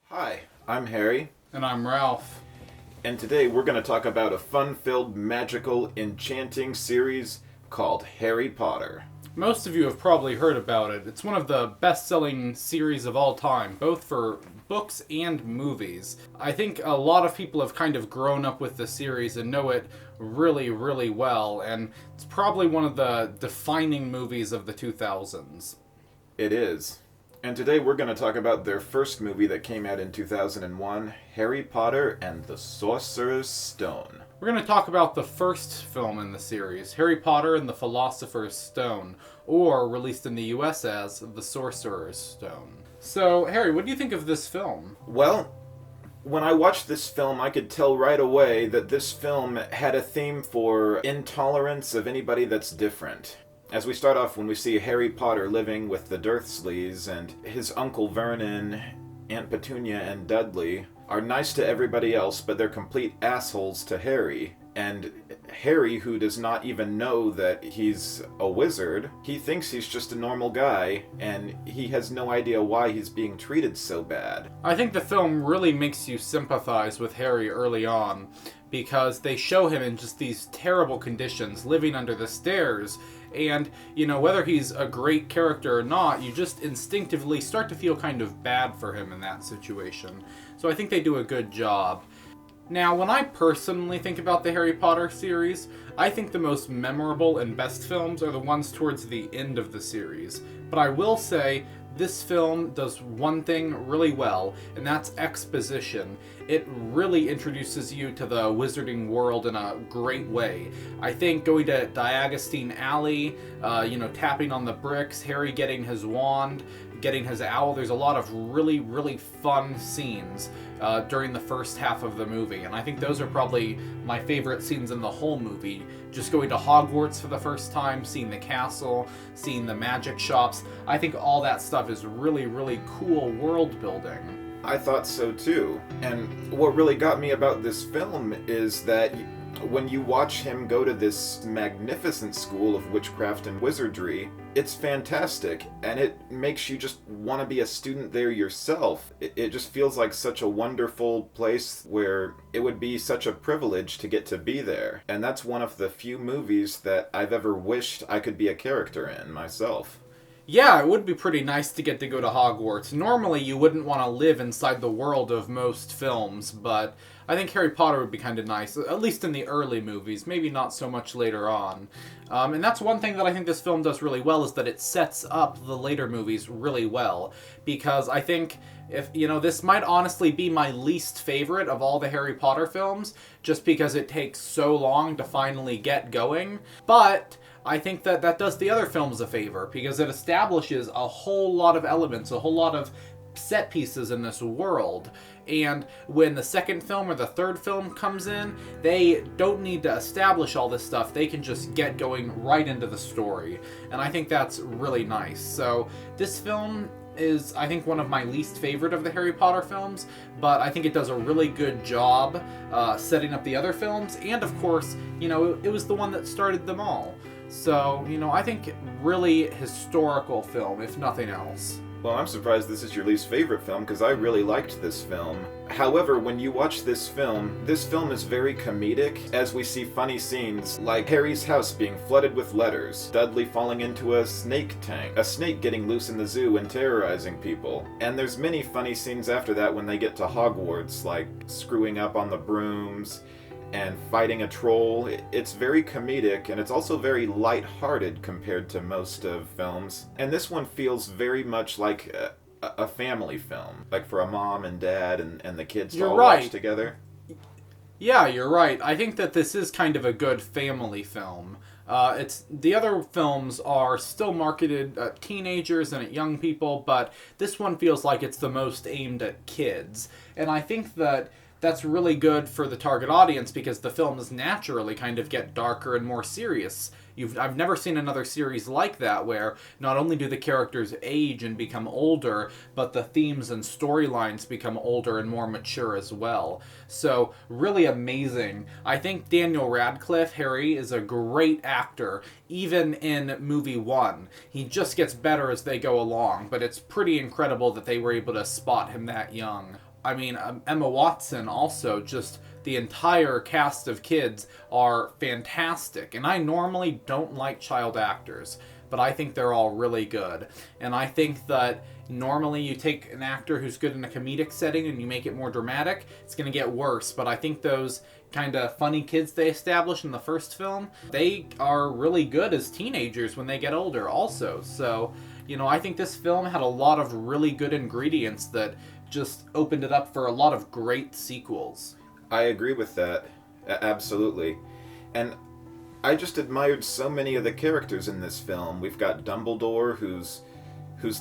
Hi, I'm Harry, And I'm Ralph. and today we're going to talk about a fun-filled, magical, enchanting series called Harry Potter. Most of you have probably heard about it. It's one of the best-selling series of all time, both for books and movies. I think a lot of people have kind of grown up with the series and know it really, really well, and it's probably one of the defining movies of the 2000s. It is. And today we're going to talk about their first movie that came out in 2001, Harry Potter and the Sorcerer's Stone. We're going to talk about the first film in the series, Harry Potter and the Philosopher's Stone, or released in the US as The Sorcerer's Stone. So, Harry, what do you think of this film? Well, when I watched this film, I could tell right away that this film had a theme for intolerance of anybody that's different. As we start off when we see Harry Potter living with the Dursleys and his Uncle Vernon, Aunt Petunia, and Dudley are nice to everybody else, but they're complete assholes to Harry. And Harry, who does not even know that he's a wizard, he thinks he's just a normal guy, and he has no idea why he's being treated so bad. I think the film really makes you sympathize with Harry early on, because they show him in just these terrible conditions, living under the stairs, and, whether he's a great character or not, you just instinctively start to feel kind of bad for him in that situation. So I think they do a good job. Now, when I personally think about the Harry Potter series, I think the most memorable and best films are the ones towards the end of the series. But I will say, this film does one thing really well, and that's exposition. It really introduces you to the wizarding world in a great way. I think going to Diagostine Alley, tapping on the bricks, Harry getting his wand, getting his owl, there's a lot of really, really fun scenes during the first half of the movie, and I think those are probably my favorite scenes in the whole movie. Just going to Hogwarts for the first time, seeing the castle, seeing the magic shops. I think all that stuff is really, really cool world building. I thought so too. And what really got me about this film is that when you watch him go to this magnificent school of witchcraft and wizardry, it's fantastic, and it makes you just want to be a student there yourself. It just feels like such a wonderful place where it would be such a privilege to get to be there. And that's one of the few movies that I've ever wished I could be a character in myself. Yeah, it would be pretty nice to get to go to Hogwarts. Normally, you wouldn't want to live inside the world of most films, but I think Harry Potter would be kind of nice, at least in the early movies, maybe not so much later on. And that's one thing that I think this film does really well, is that it sets up the later movies really well. Because I think, this might honestly be my least favorite of all the Harry Potter films, just because it takes so long to finally get going. But I think that does the other films a favor, because it establishes a whole lot of elements, a whole lot of set pieces in this world. And when the second film or the third film comes in, they don't need to establish all this stuff. They can just get going right into the story. And I think that's really nice. So this film is, I think, one of my least favorite of the Harry Potter films, but I think it does a really good job setting up the other films. And of course, it was the one that started them all. So, I think really historical film, if nothing else. Well, I'm surprised this is your least favorite film, because I really liked this film. However, when you watch this film is very comedic, as we see funny scenes like Harry's house being flooded with letters, Dudley falling into a snake tank, a snake getting loose in the zoo and terrorizing people. And there's many funny scenes after that when they get to Hogwarts, like screwing up on the brooms and fighting a troll. It's very comedic, and it's also very light-hearted compared to most of films. And this one feels very much like a family film, like for a mom and dad and the kids to all watch together. Yeah, you're right. I think that this is kind of a good family film. The other films are still marketed at teenagers and at young people, but this one feels like it's the most aimed at kids. And I think that that's really good for the target audience, because the films naturally kind of get darker and more serious. I've never seen another series like that, where not only do the characters age and become older, but the themes and storylines become older and more mature as well. So, really amazing. I think Daniel Radcliffe, Harry, is a great actor, even in movie 1. He just gets better as they go along, but it's pretty incredible that they were able to spot him that young. I mean, Emma Watson also, just the entire cast of kids are fantastic. And I normally don't like child actors, but I think they're all really good. And I think that normally you take an actor who's good in a comedic setting and you make it more dramatic, it's going to get worse. But I think those kind of funny kids they establish in the first film, they are really good as teenagers when they get older also. So, you know, I think this film had a lot of really good ingredients that just opened it up for a lot of great sequels. I agree with that. Absolutely. And I just admired so many of the characters in this film. We've got Dumbledore, who's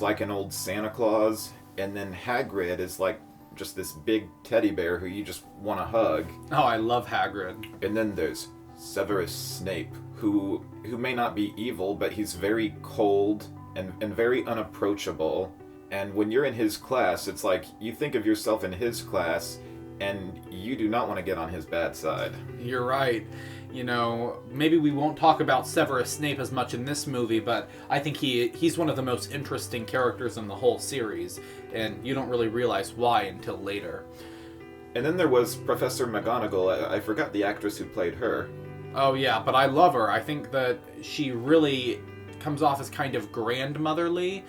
like an old Santa Claus, and then Hagrid is like just this big teddy bear who you just want to hug. Oh, I love Hagrid. And then there's Severus Snape, who may not be evil, but he's very cold and very unapproachable. And when you're in his class, it's like you think of yourself in his class, and you do not want to get on his bad side. You're right. You know, maybe we won't talk about Severus Snape as much in this movie, but I think he's one of the most interesting characters in the whole series, and you don't really realize why until later. And then there was Professor McGonagall. I forgot the actress who played her. Oh yeah, but I love her. I think that she really comes off as kind of grandmotherly,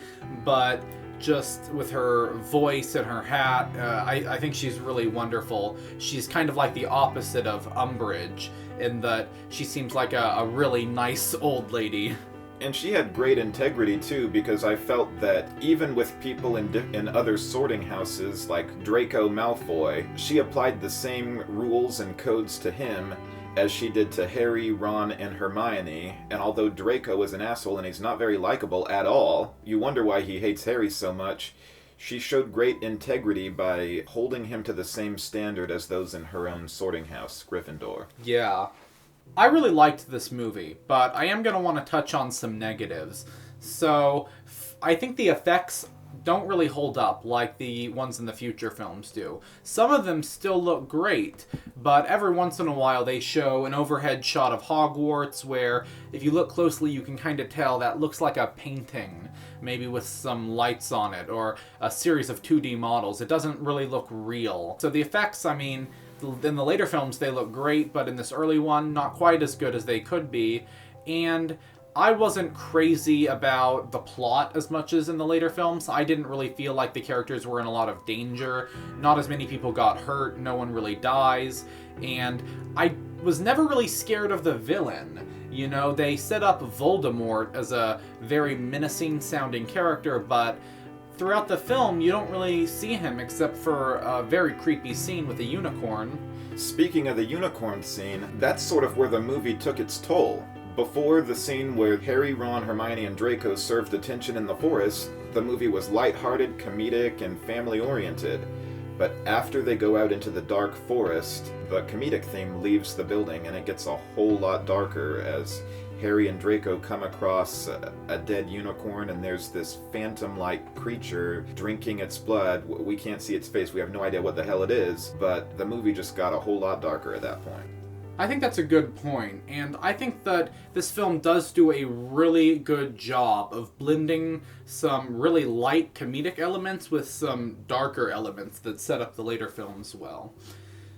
but just with her voice and her hat, I think she's really wonderful. She's kind of like the opposite of Umbridge, in that she seems like a really nice old lady. And she had great integrity too, because I felt that even with people in other sorting houses like Draco Malfoy, she applied the same rules and codes to him as she did to Harry, Ron, and Hermione. And although Draco is an asshole and he's not very likable at all, you wonder why he hates Harry so much, she showed great integrity by holding him to the same standard as those in her own sorting house, Gryffindor. Yeah. I really liked this movie, but I am going to want to touch on some negatives. So, I think the effects don't really hold up like the ones in the future films do. Some of them still look great, but every once in a while they show an overhead shot of Hogwarts where, if you look closely, you can kind of tell that looks like a painting, maybe with some lights on it, or a series of 2D models. It doesn't really look real. So the effects, I mean, in the later films they look great, but in this early one, not quite as good as they could be. And I wasn't crazy about the plot as much as in the later films. I didn't really feel like the characters were in a lot of danger. Not as many people got hurt, no one really dies, and I was never really scared of the villain. You know, they set up Voldemort as a very menacing sounding character, but throughout the film you don't really see him except for a very creepy scene with a unicorn. Speaking of the unicorn scene, that's sort of where the movie took its toll. Before the scene where Harry, Ron, Hermione, and Draco served attention in the forest, the movie was lighthearted, comedic, and family-oriented. But after they go out into the dark forest, the comedic theme leaves the building, and it gets a whole lot darker as Harry and Draco come across a dead unicorn, and there's this phantom-like creature drinking its blood. We can't see its face, we have no idea what the hell it is, but the movie just got a whole lot darker at that point. I think that's a good point, and I think that this film does do a really good job of blending some really light comedic elements with some darker elements that set up the later films well.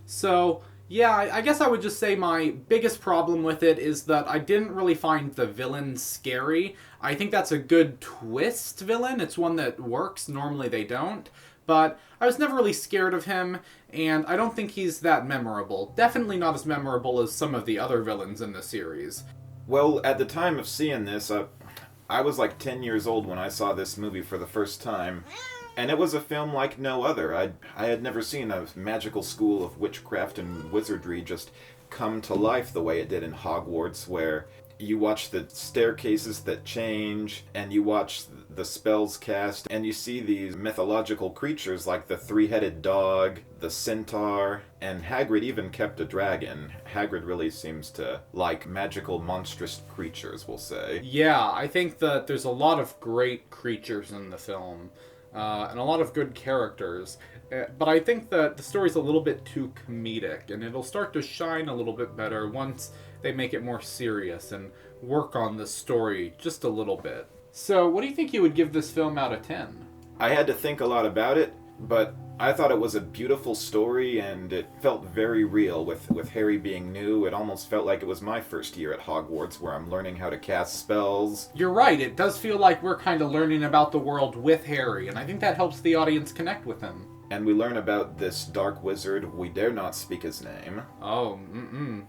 So, yeah, I guess I would just say my biggest problem with it is that I didn't really find the villain scary. I think that's a good twist villain. It's one that works. Normally they don't. But I was never really scared of him, and I don't think he's that memorable. Definitely not as memorable as some of the other villains in the series. Well, at the time of seeing this, I was like 10 years old when I saw this movie for the first time, and it was a film like no other. I had never seen a magical school of witchcraft and wizardry just come to life the way it did in Hogwarts, where you watch the staircases that change, and you watch the spells cast, and you see these mythological creatures like the three-headed dog, the centaur, and Hagrid even kept a dragon. Hagrid really seems to like magical, monstrous creatures, we'll say. Yeah, I think that there's a lot of great creatures in the film, and a lot of good characters. But I think that the story's a little bit too comedic, and it'll start to shine a little bit better once they make it more serious and work on the story just a little bit. So, what do you think you would give this film out of 10? I had to think a lot about it, but I thought it was a beautiful story, and it felt very real with Harry being new. It almost felt like it was my first year at Hogwarts, where I'm learning how to cast spells. You're right, it does feel like we're kind of learning about the world with Harry, and I think that helps the audience connect with him. And we learn about this dark wizard. We dare not speak his name. Oh, No,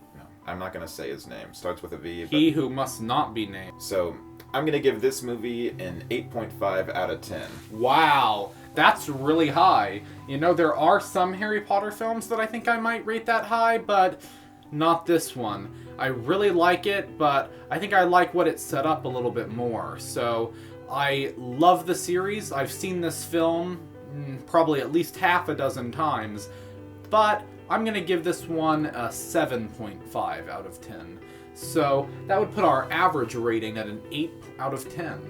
I'm not going to say his name. Starts with a V. He who must not be named. So, I'm going to give this movie an 8.5 out of 10. Wow, that's really high. You know, there are some Harry Potter films that I think I might rate that high, but not this one. I really like it, but I think I like what it set up a little bit more. So, I love the series. I've seen this film probably at least half a dozen times, but I'm going to give this one a 7.5 out of 10. So that would put our average rating at an 8 out of 10,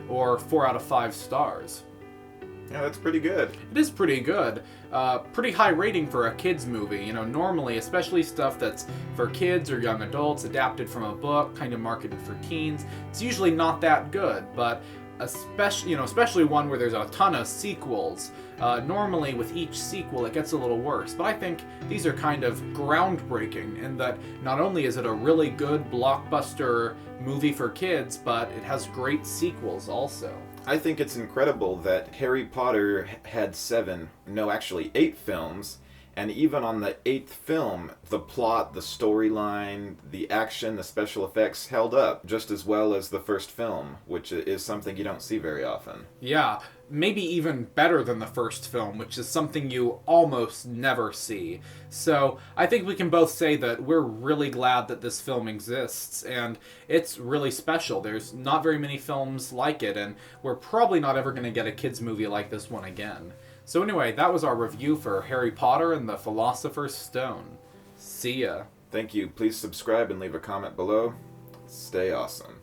or 4 out of 5 stars. Yeah, that's pretty good. It is pretty good. Pretty high rating for a kids movie. You know, normally, especially stuff that's for kids or young adults, adapted from a book, kind of marketed for teens, it's usually not that good, but especially one where there's a ton of sequels. Normally, with each sequel, it gets a little worse. But I think these are kind of groundbreaking in that not only is it a really good blockbuster movie for kids, but it has great sequels also. I think it's incredible that Harry Potter had 8 films, and even on the 8th film, the plot, the storyline, the action, the special effects held up just as well as the first film, which is something you don't see very often. Yeah, maybe even better than the first film, which is something you almost never see. So I think we can both say that we're really glad that this film exists, and it's really special. There's not very many films like it, and we're probably not ever going to get a kids movie like this one again. So anyway, that was our review for Harry Potter and the Philosopher's Stone. See ya. Thank you. Please subscribe and leave a comment below. Stay awesome.